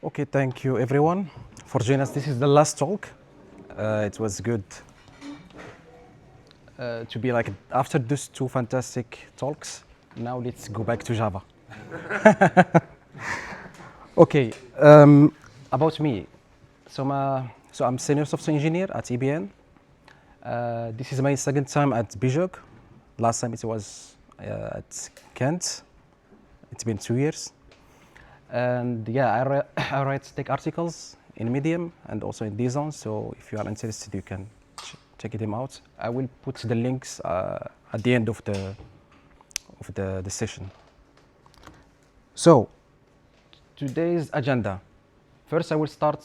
Okay, thank you everyone for joining us. This is the last talk. It was good to be like after these two fantastic talks. Now let's go back to Java. Okay, about me. So I'm senior software engineer at EBN. This is my second time at Bijog. Last time it was at Kent. It's been 2 years. And yeah, I write tech articles in Medium and also in DZone. So if you are interested, you can check them out. I will put the links at the end of the session. So today's agenda. First, I will start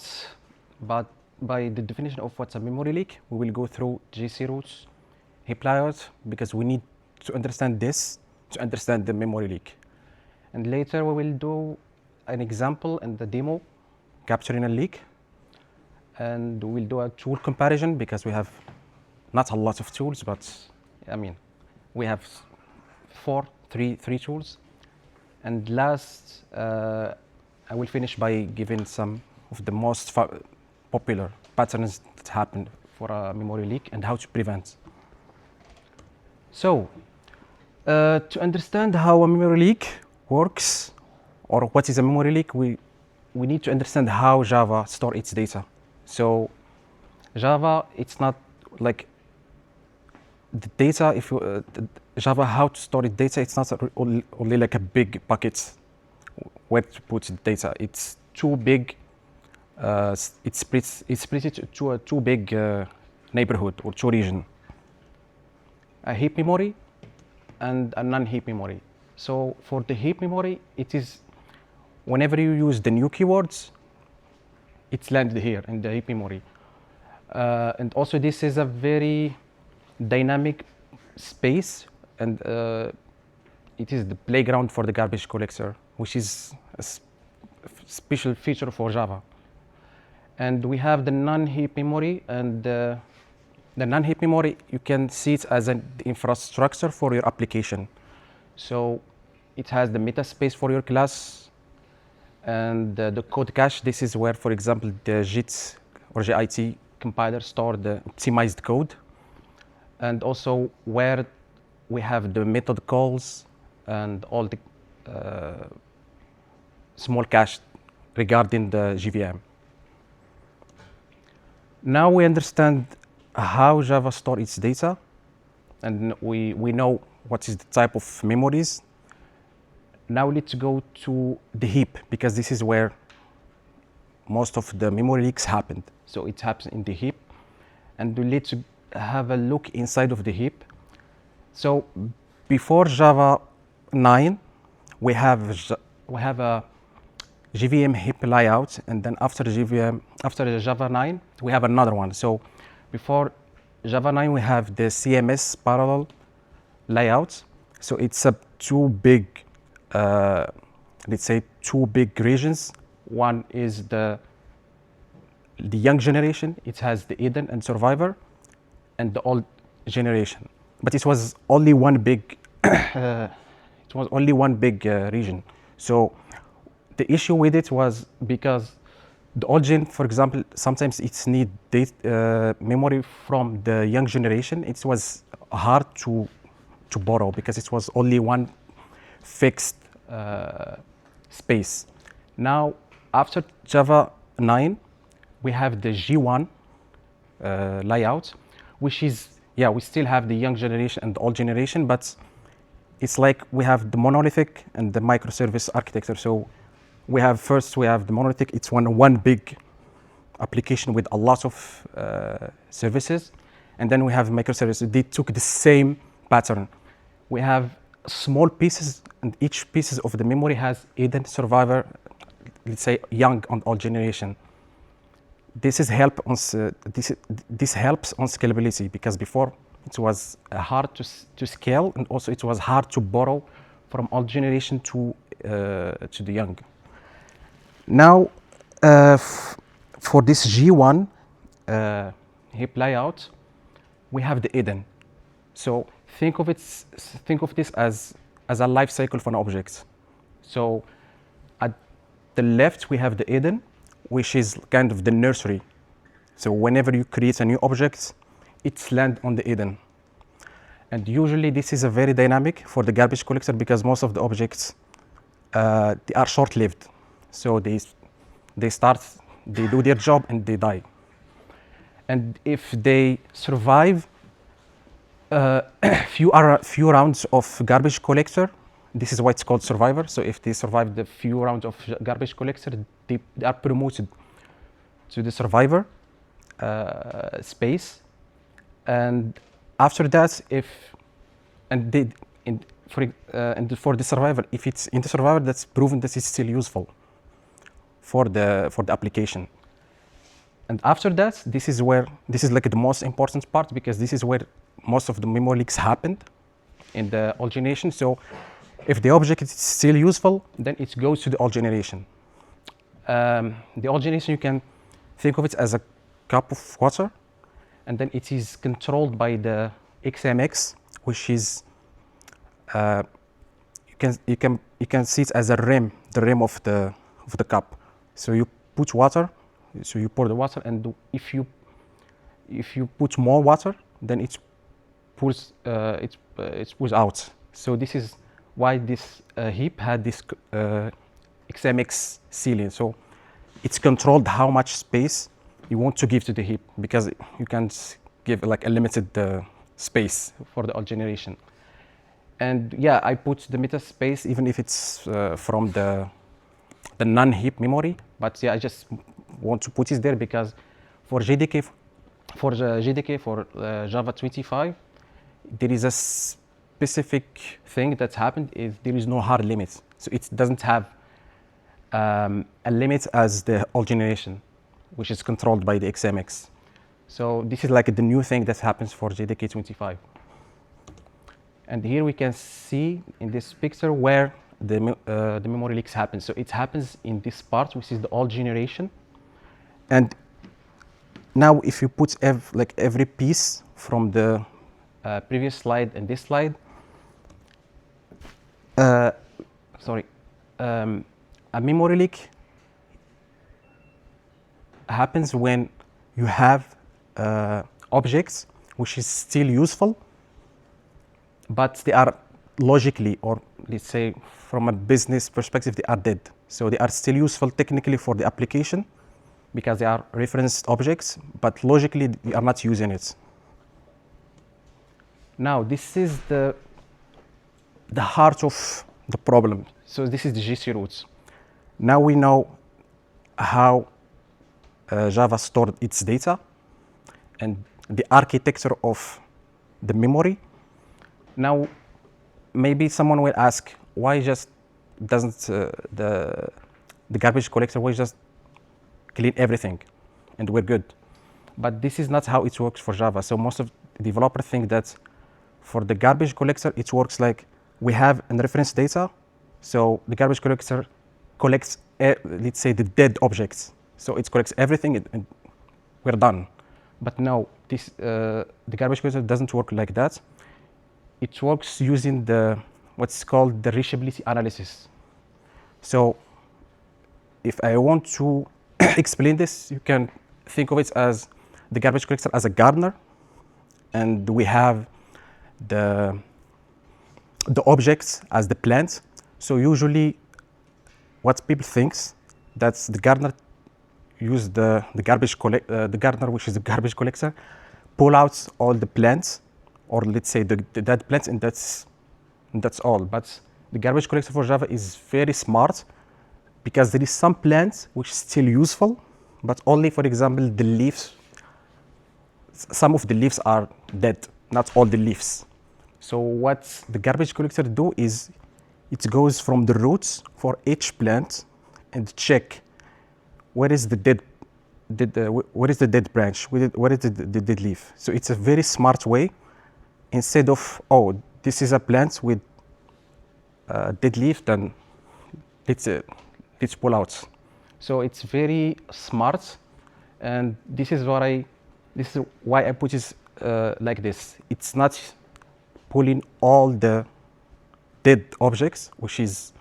by the definition of what's a memory leak. We will go through GC roots, heap layout, because we need to understand this to understand the memory leak. And later we will do an example and the demo capturing a leak. And we'll do a tool comparison because we have not a lot of tools, but I mean, we have three tools. And last, I will finish by giving some of the most popular patterns that happen for a memory leak and how to prevent. So, to understand how a memory leak works, or what is a memory leak, we need to understand how Java stores its data. So Java, it's not like the data, if you, Java, how to store its data, it's not only like a big bucket where to put the data. It's too big, it's split it to a too big neighborhood or two region. A heap memory and a non-heap memory. So for the heap memory, it is whenever you use the new keywords, it's landed here in the heap memory. And also this is a very dynamic space, and it is the playground for the garbage collector, which is a special feature for Java. And we have the non-heap memory, and the non-heap memory, you can see it as an infrastructure for your application. So it has the meta space for your class, and the code cache. This is where, for example, the JIT or JIT compiler store the optimized code, and also where we have the method calls and all the small cache regarding the JVM. Now we understand how Java stores its data, and we know what is the type of memories. Now let's go to the heap, because this is where most of the memory leaks happened. So it happens in the heap, and let's have a look inside of the heap. So before Java 9, we have a JVM heap layout, and then after the Java 9, we have another one. So before Java 9, we have the CMS parallel layout. So it's a two big, let's say two big regions. One is the young generation. It has the Eden and Survivor, and the old generation. But it was only one big, region. So the issue with it was because the old gen, for example, sometimes it's need memory from the young generation. It was hard to borrow because it was only one fixed space. Now, after Java 9, we have the G1 layout, which is, we still have the young generation and the old generation, but it's like we have the monolithic and the microservice architecture. So we have the monolithic. It's one big application with a lot of services, and then we have microservices. They took the same pattern. We have small pieces, and each piece of the memory has Eden, Survivor, let's say young and old generation. This helps on scalability, because before it was hard to scale, and also it was hard to borrow from old generation to the young. Now, for this G1 heap layout, we have the Eden. So think of this as a life cycle for an object. So the left, we have the Eden, which is kind of the nursery. So whenever you create a new object, it's land on the Eden. And usually this is a very dynamic for the garbage collector because most of the objects, they are short-lived. So they start, they do their job and they die. And if they survive few rounds of garbage collector, this is why it's called survivor. So if they survive the few rounds of garbage collector, they are promoted to the survivor space. And after that, for the survivor, if it's in the survivor, that's proven that it's still useful for the application. And after that, this is like the most important part because this is where most of the memory leaks happened in the old generation. So if the object is still useful, then it goes to the old generation. The old generation, you can think of it as a cup of water, and then it is controlled by the XMX, which is you can see it as a rim, the rim of the cup. So you put water, so you pour the water, and if you put more water, then it pulls out. So this is why this heap had this XMX ceiling. So it's controlled how much space you want to give to the heap because you can't give like a limited space for the old generation. And yeah, I put the meta space even if it's from the non-heap memory, but yeah, I just want to put it there because for JDK, for Java 25, there is a specific thing that's happened is there is no hard limit. So it doesn't have a limit as the old generation, which is controlled by the XMX. So this is like the new thing that happens for JDK 25. And here we can see in this picture where the memory leaks happen. So it happens in this part, which is the old generation. And now if you put every piece from the previous slide and this slide, a memory leak happens when you have objects which is still useful, but they are logically, or let's say from a business perspective, they are dead. So they are still useful technically for the application because they are referenced objects, but logically we are not using it. Now this is the heart of the problem. So this is the GC roots. Now we know how Java stored its data and the architecture of the memory. Now, maybe someone will ask, why just doesn't the garbage collector why just clean everything and we're good? But this is not how it works for Java. So most of the developers think that for the garbage collector, it works like we have a reference data. So the garbage collector collects, let's say, the dead objects. So it collects everything and we're done. But no, the garbage collector doesn't work like that. It works using what's called the reachability analysis. So if I want to explain this, you can think of it as the garbage collector as a gardener, and we have the objects as the plants. So usually what people thinks that the gardener use the gardener, which is the garbage collector, pull out all the plants, or let's say the dead plants, and that's all. But the garbage collector for Java is very smart because there is some plants which is still useful, but only, for example, the leaves. Some of the leaves are dead, not all the leaves. So what the garbage collector do is it goes from the roots for each plant and check where is the dead branch, where is the dead leaf. So it's a very smart way. Instead of, oh, this is a plant with dead leaf, then let's pull out. So it's very smart, and this is why I put it like this. It's not pulling all the dead objects, which is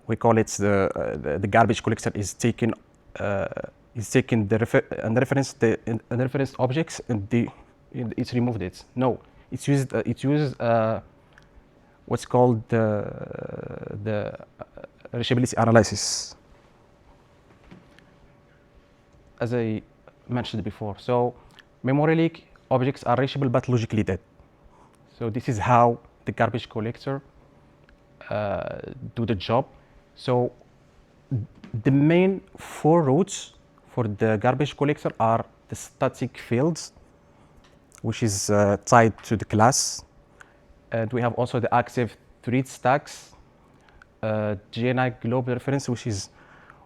we call it the garbage collector is taking the reference objects and it's removed it. No, it's used what's called the reachability analysis, as I mentioned before. So memory leak objects are reachable but logically dead. So this is how the garbage collector do the job. So the main 4 routes for the garbage collector are the static fields, which is tied to the class. And we have also the active thread stacks, GenAI global reference, which is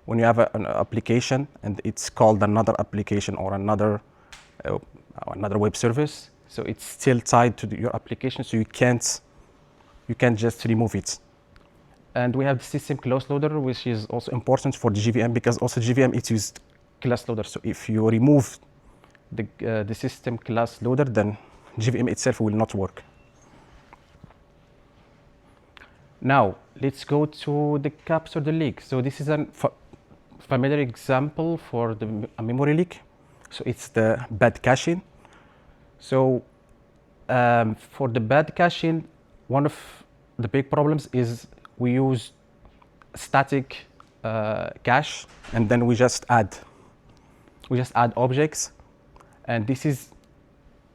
when you have an application and it's called another application or another web service. So it's still tied to your application, so you can't just remove it. And we have the system class loader, which is also important for the GVM because also GVM it used class loader. So if you remove the system class loader, then GVM itself will not work. Now let's go to the capture the leak. So this is a familiar example for a memory leak. So it's the bad caching. So for the bad caching, one of the big problems is we use static cache, and then we just add objects. And this is,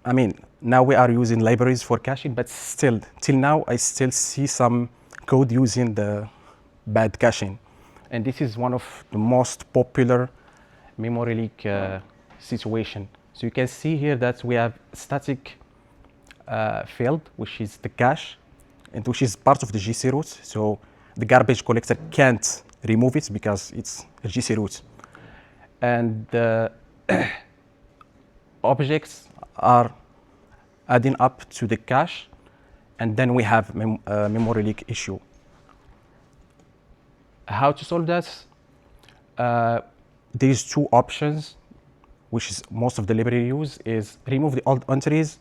I mean, now we are using libraries for caching, but still, till now, I still see some code using the bad caching. And this is one of the most popular memory leak situation. So you can see here that we have static field, which is the cache, and which is part of the GC root. So the garbage collector can't remove it because it's a GC root. And the objects are adding up to the cache, and then we have a memory leak issue. How to solve that? There's 2 options, which is most of the library use, is remove the old entries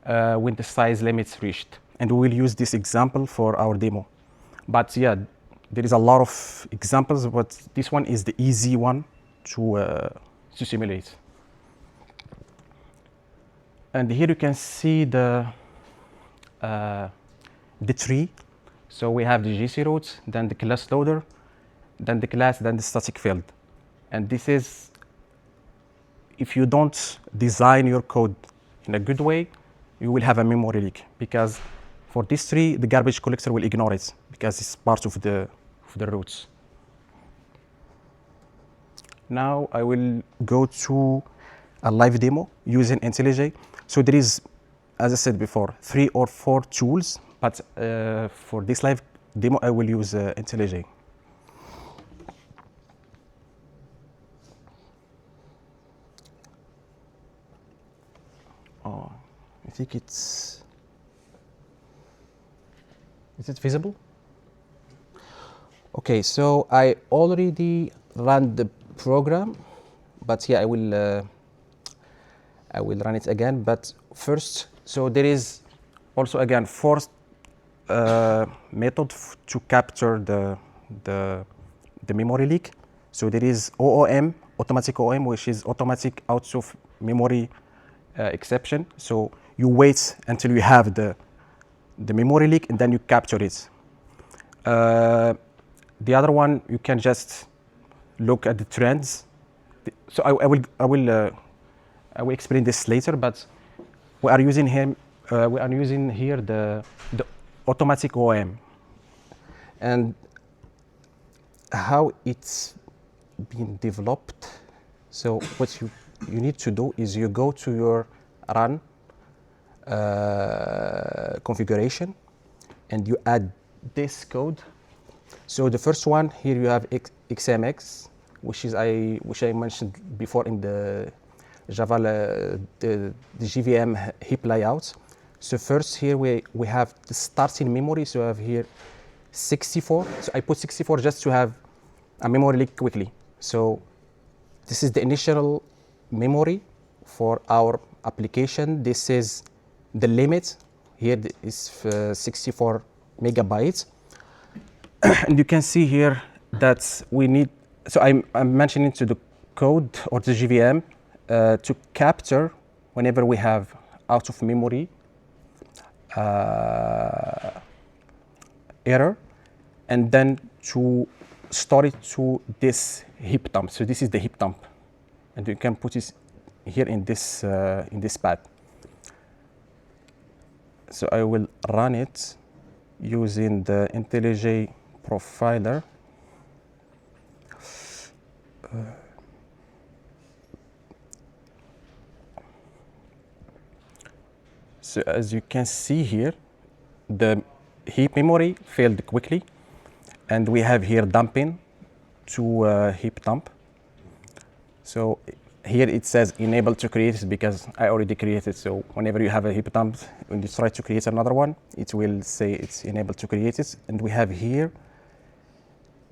when the size limits reached. And we will use this example for our demo. But yeah, there is a lot of examples, but this one is the easy one to simulate. And here you can see the tree. So we have the GC root, then the class loader, then the class, then the static field. And this is, if you don't design your code in a good way, you will have a memory leak, because for this tree, the garbage collector will ignore it because it's part of the roots. Now I will go to a live demo using IntelliJ. So there is, as I said before, 3 or 4 tools, but for this live demo, I will use IntelliJ. Oh, I think it's... Is it visible? Okay, so I already ran the program, but yeah, I will run it again. But first, so there is also again 4 method to capture the memory leak. So there is OOM, automatic OOM, which is automatic out of memory exception. So you wait until you have the memory leak and then you capture it. The other one, you can just look at the trends. So I will explain this later, but we are using here the automatic OOM. And how it's been developed. So what you need to do is you go to your run configuration and you add this code. So the first one here you have XMX, which I mentioned before in the Java the GVM heap layout. So first here we have the starting memory. So I have here 64. So I put 64 just to have a memory leak quickly. So this is the initial memory for our application. This is the limit. Here is 64 megabytes. And you can see here that we need, so I'm mentioning to the code or the JVM to capture whenever we have out of memory error, and then to store it to this heap dump. So this is the heap dump, and you can put it here in this path. So I will run it using the IntelliJ profiler. So as you can see here, the heap memory failed quickly, and we have here dumping to heap dump. So here it says enable to create because I already created. So whenever you have a heap dump, when you try to create another one, it will say it's enabled to create it. And we have here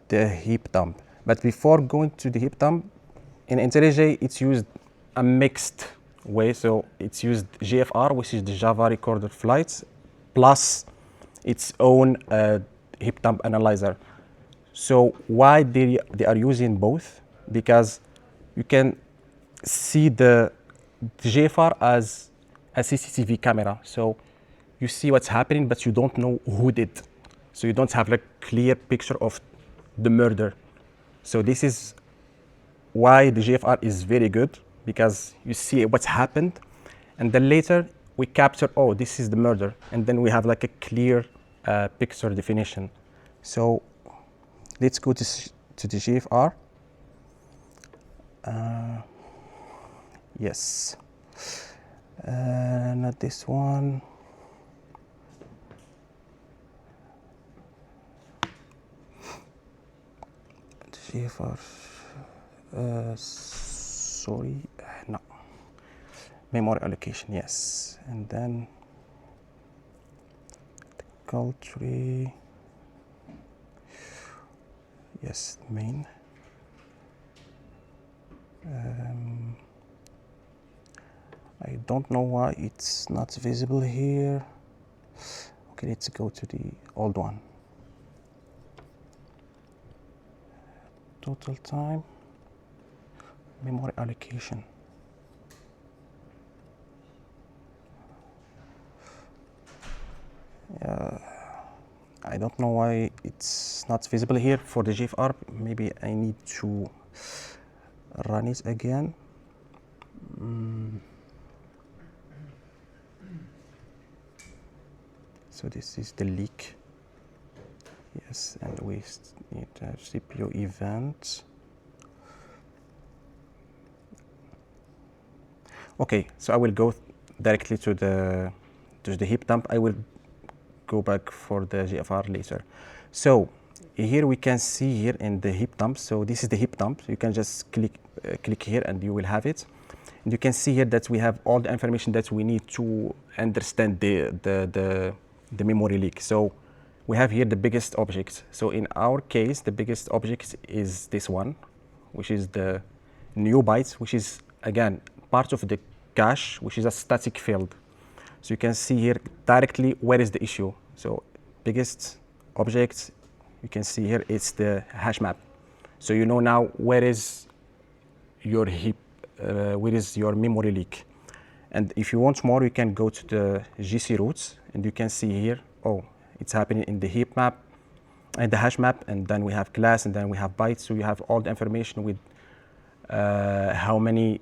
the heap dump. But before going to the heap dump, in IntelliJ, it's used a mixed way. So it's used GFR, which is the Java Recorder Flights, plus its own heap dump analyzer. So why they are using both? Because you can see the GFR as a CCTV camera. So you see what's happening, but you don't know who did. So you don't have a clear picture of the murder. So this is why the GFR is very good, because you see what's happened, and then later we capture, oh, this is the murder, and then we have like a clear picture definition. So let's go to the GFR. Yes, not this one. GFR, sorry, no. Memory allocation, yes. And then the country, yes, main. I don't know why it's not visible here. Okay, let's go to the old one. Total time, memory allocation. I don't know why it's not visible here for the GFR. Maybe I need to run it again. So this is the leak. Yes, and we need a CPU event. Okay, so I will go directly to the heap dump. I will go back for the GFR later. So here we can see here in the heap dump. So this is the heap dump. You can just click here and you will have it. And you can see here that we have all the information that we need to understand the memory leak. So we have here the biggest object. So in our case, the biggest object is this one, which is the new bytes, which is again part of the cache, which is a static field. So you can see here directly where is the issue. So biggest object, you can see here it's the hash map. So you know now where is your heap, where is your memory leak. And if you want more, you can go to the GC roots, and you can see here, oh, it's happening in the heap map and the hash map, and then we have class, and then we have bytes. So you have all the information with how many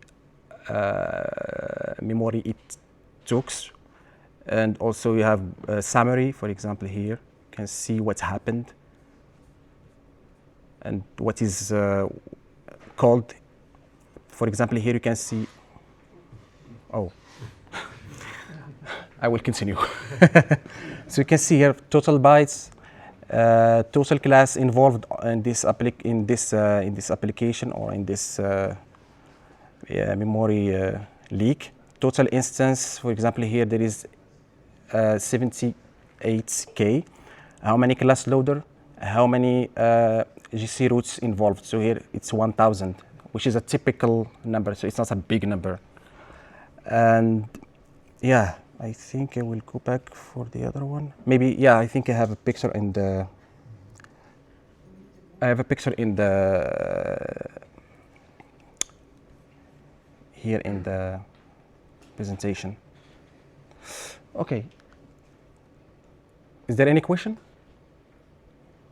memory it took. And also you have a summary, for example, here. You can see what's happened and what is called. For example, here you can see, oh, I will continue. So you can see here total bytes, total class involved in this application or in this memory leak. Total instance, for example, here there is 78K. How many class loader? How many GC roots involved? So here it's 1,000, which is a typical number. So it's not a big number. And yeah, I think I will go back for the other one. Maybe, yeah, I think I have a picture in the I have a picture in the here in the presentation. Okay. Is there any question?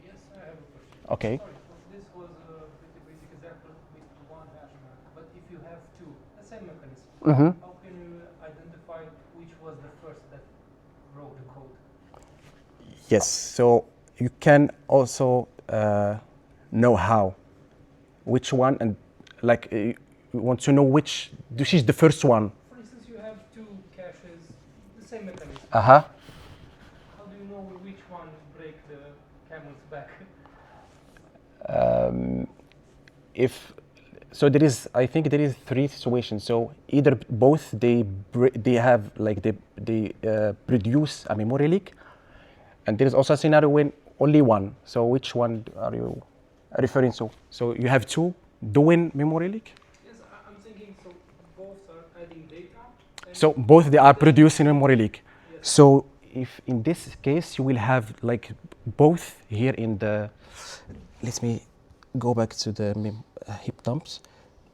Yes, I have a question. Okay. Sorry, this was a pretty basic example with one hash mark. But if you have two, the same mechanism, how can you identify which was the first that wrote the code? Yes. So you can also know how, which one, and like you want to know which. This is the first one. For instance, you have two caches, the same mechanism. Uh-huh. How do you know which one break the camel's back? If so, there is. I think there is three situations. So either both they have like they produce a memory leak, and there is also a scenario when only one. So which one are you referring to? So you have two doing memory leak. Yes, I'm thinking so both are adding data. And So both they are producing memory leak. Yes. So if in this case you will have like both here in the, let me go back to the heap dumps.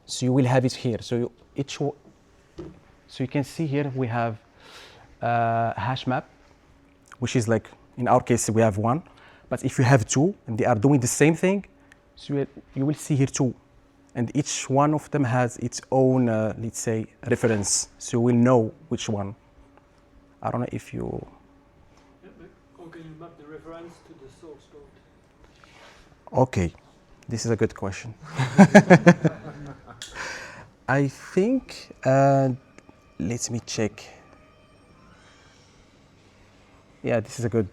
So you will have it here. So so you can see here we have hash map, which is like in our case we have one, but if you have two and they are doing the same thing, so you will see here two, and each one of them has its own let's say reference, so you will know which one. I don't know if you. Yeah, but how can you map the reference to the source code? Okay, this is a good question. I think let me check. Yeah, this is a good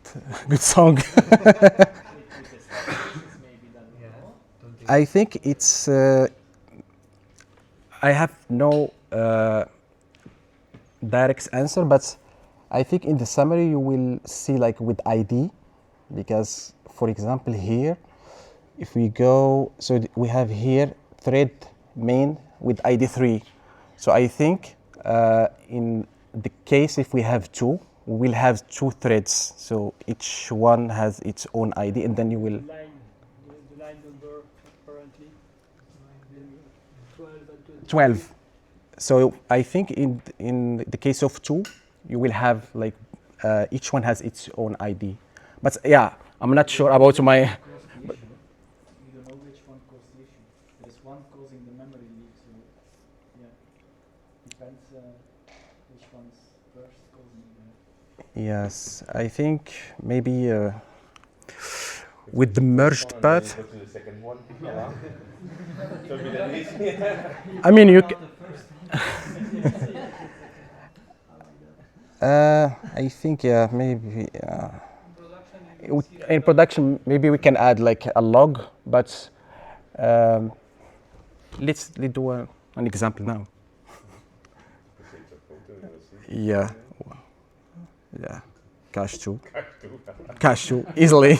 good song. I think it's. I have no direct answer, but I think in the summary you will see like with ID, because for example here, if we go, so we have here thread main with ID 3. So I think in the case if we have two, we will have two threads. So each one has its own ID, and then you will. The line number apparently 12 and 12. So I think in the case of two, you will have like each one has its own ID. But yeah, I'm not sure about my. You don't know which one caused the issue. There is one causing the memory leak, so yeah, depends which one's first causing the. Yes, I think maybe with the merged path. Go to the second one. So be that easy. I mean, you. I think yeah, maybe. In production, maybe we can add like a log, but let's do an example now. Yeah, yeah, cache two, easily,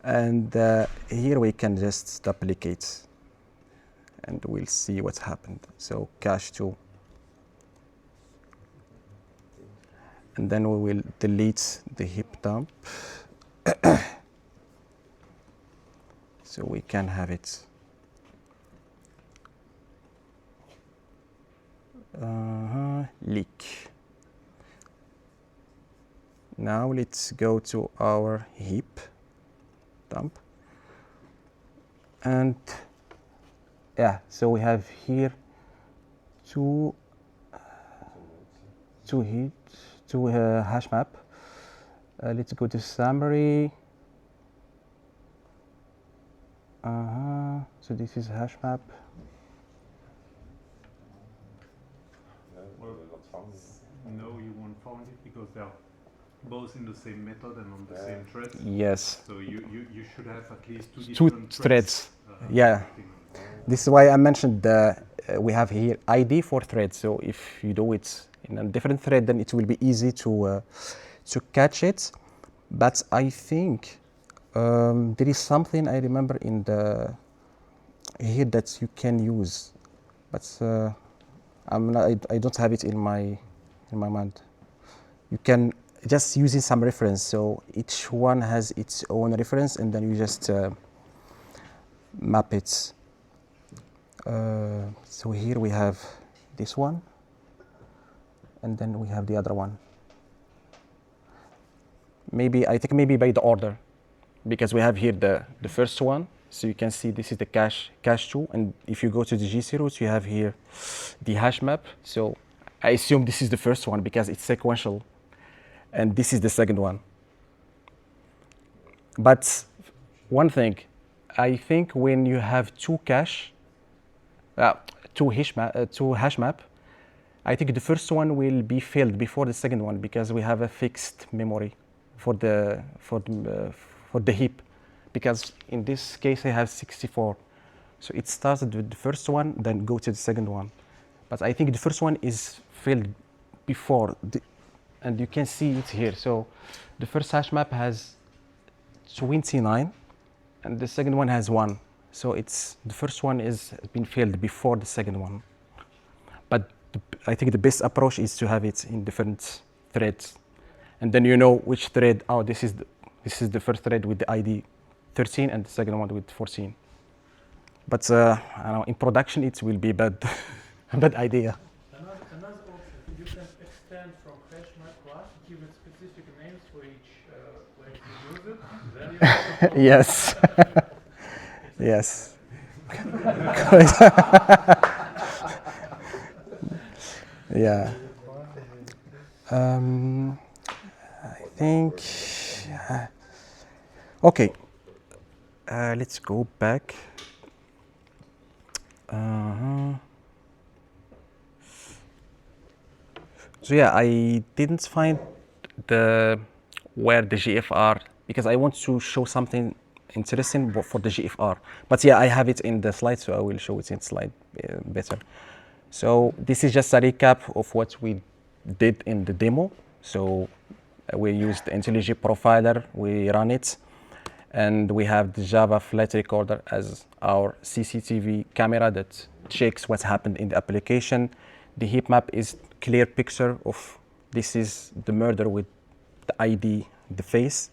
and here we can just duplicate, and we'll see what's happened. So cache two, and then we will delete the heap dump. So we can have it. Leak. Now let's go to our heap dump. And yeah, so we have here two hash map. Let's go to summary. So this is hash map. No, you won't find it because they are both in the same method and on the same thread. Yes. So you should have at least two Two different threads. Yeah. This is why I mentioned we have here ID for threads. So if you do it in a different thread, then it will be easy to catch it. But I think there is something I remember in the here that you can use, but I don't have it in my mind. You can just using some reference. So each one has its own reference, and then you just map it. So here we have this one, and then we have the other one. I think maybe by the order, because we have here the first one. So you can see this is the cache 2, and if you go to the G0s, you have here the hash map. So I assume this is the first one because it's sequential, and this is the second one. But one thing, I think when you have two hash map, I think the first one will be filled before the second one because we have a fixed memory for the heap. Because in this case I have 64, so it started with the first one, then go to the second one. But I think the first one is filled before, and you can see it here. So the first hash map has 29, and the second one has 1. So the first one has been filled before the second one. But I think the best approach is to have it in different threads, and then you know which thread. Oh, this is the first thread with the ID 13 and the second one with 14. But I don't know, in production it will be bad, a bad idea. Another option, you can extend from hash map class, give it specific names for each way you use it. Then you Yes. Yes. Yeah. I think. Okay. Let's go back. So yeah, I didn't find where the GFR, because I want to show something interesting for the GFR. But yeah, I have it in the slide, so I will show it in slide better. So this is just a recap of what we did in the demo. So we used the IntelliJ profiler, we run it, and we have the Java flight recorder as our CCTV camera that checks what's happened in the application. The heap map is clear picture of this is the murder with the ID, the face.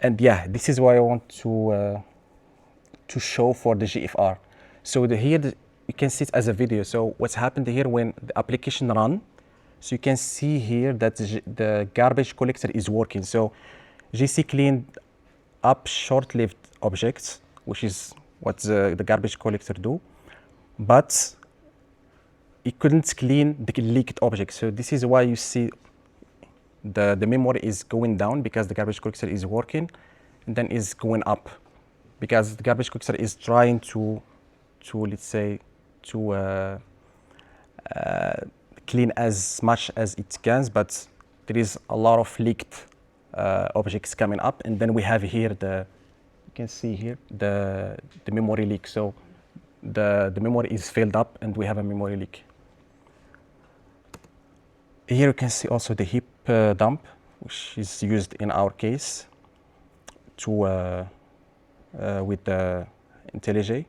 And yeah, this is what I want to show for the GFR. So here you can see it as a video. So what's happened here when the application run, so you can see here that the garbage collector is working. So GC cleaned up short-lived objects, which is what the garbage collector do, but it couldn't clean the leaked objects. So this is why you see the memory is going down, because the garbage collector is working, and then is going up because the garbage collector is trying to let's say to clean as much as it can, but there is a lot of leaked objects coming up, and then we have here you can see here the memory leak. So the memory is filled up and we have a memory leak. Here you can see also the heap dump, which is used in our case to with the IntelliJ.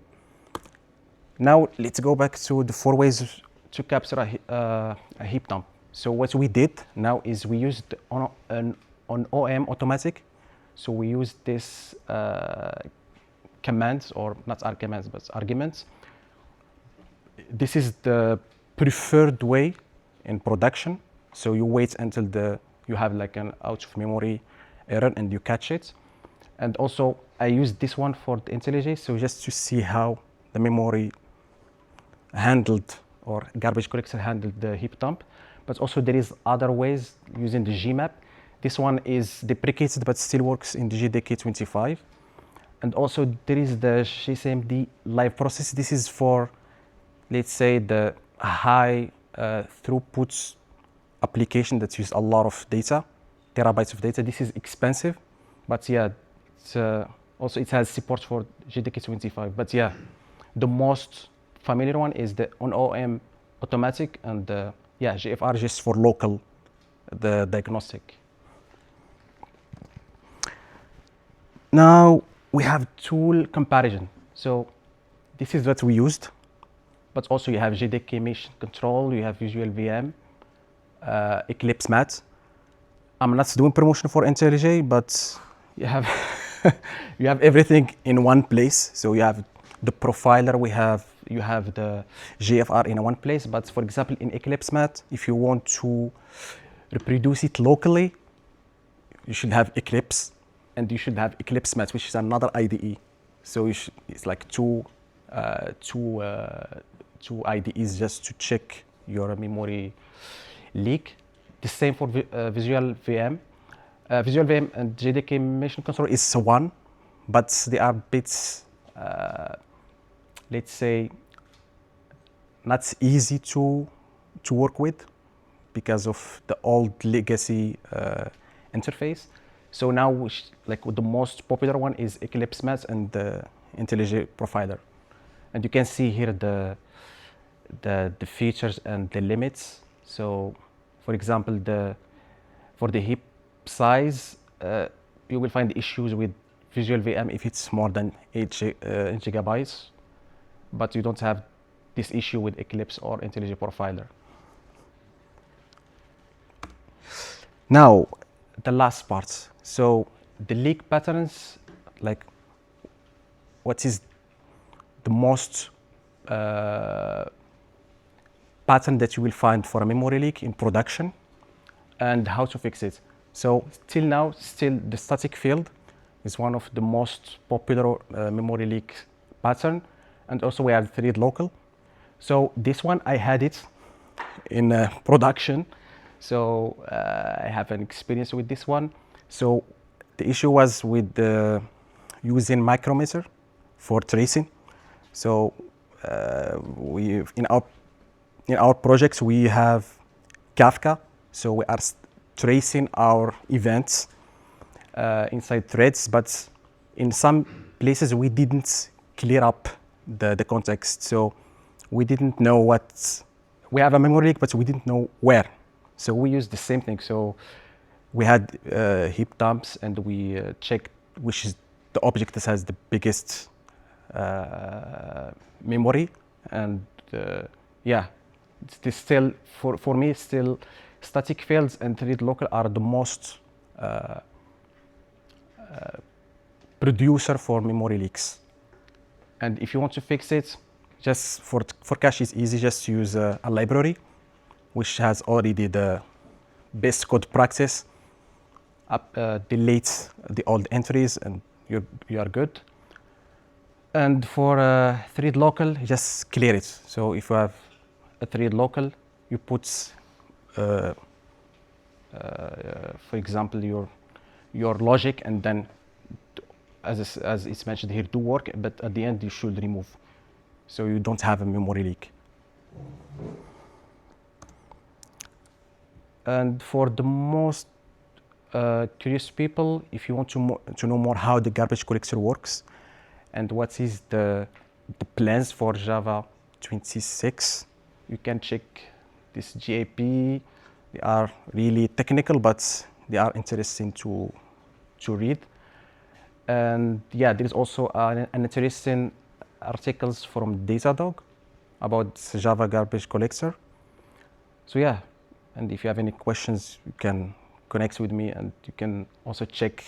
Now let's go back to the 4 ways to capture a heap dump. So what we did now is we used on OM automatic. So we used this commands, or not commands, but arguments. This is the preferred way in production. So you wait until you have like an out of memory error and you catch it. And also I used this one for the IntelliJ, so just to see how the memory handled, or garbage collector handled, the heap dump. But also there is other ways using the Gmap. This one is deprecated but still works in the JDK 25. And also there is the GCMD live process. This is for, let's say, the high throughput application that use a lot of data, terabytes of data. This is expensive, but yeah, also it has support for JDK 25. But yeah, the most familiar one is the on OM automatic, and yeah, GFR just for local, the diagnostic. Now we have tool comparison. So this is what we used, but also you have JDK mission control, you have Visual VM, Eclipse Mat. I'm not doing promotion for IntelliJ, but you have you have everything in one place. So you have the profiler, you have the GFR in one place. But for example, in Eclipse Mat, if you want to reproduce it locally, you should have Eclipse, and you should have Eclipse Mat, which is another IDE. So it's like two IDEs just to check your memory leak. The same for Visual VM. Visual VM and JDK Mission Control is one, but they are bits, let's say, not easy to work with because of the old legacy interface. So now, like the most popular one is Eclipse Mat and the IntelliJ Profiler, and you can see here the features and the limits. So, for example, for the heap size, you will find issues with Visual VM if it's more than 8 gigabytes, but you don't have this issue with Eclipse or IntelliJ Profiler. Now, the last part. So the leak patterns, like what is the most pattern that you will find for a memory leak in production and how to fix it. So till now, still the static field is one of the most popular memory leak pattern, and also we have thread local. So this one, I had it in production, so I have an experience with this one. So the issue was with using micrometer for tracing. So in our projects we have Kafka, so we are tracing our events inside threads, but in some places we didn't clear up the context. So we didn't know we have a memory leak, but we didn't know where. So we used the same thing. So we had heap dumps, and we checked which is the object that has the biggest memory. And yeah, it's still, for me, still static fields and thread local are the most producer for memory leaks. And if you want to fix it, just for cache, it's easy. Just use a library which has already the base code practice. Delete the old entries, and you are good. And for thread local, just clear it. So if you have a thread local, you put, for example, your logic, and then, as it's mentioned here, do work, but at the end you should remove, so you don't have a memory leak. And for the most curious people, if you want to know more how the garbage collector works and what is the plans for Java 26, you can check this GAP. They are really technical, but they are interesting to read. And yeah, there is also an interesting articles from Datadog about Java garbage collector. So yeah, and if you have any questions, you can connect with me, and you can also check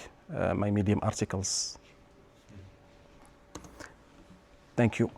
my Medium articles. Thank you.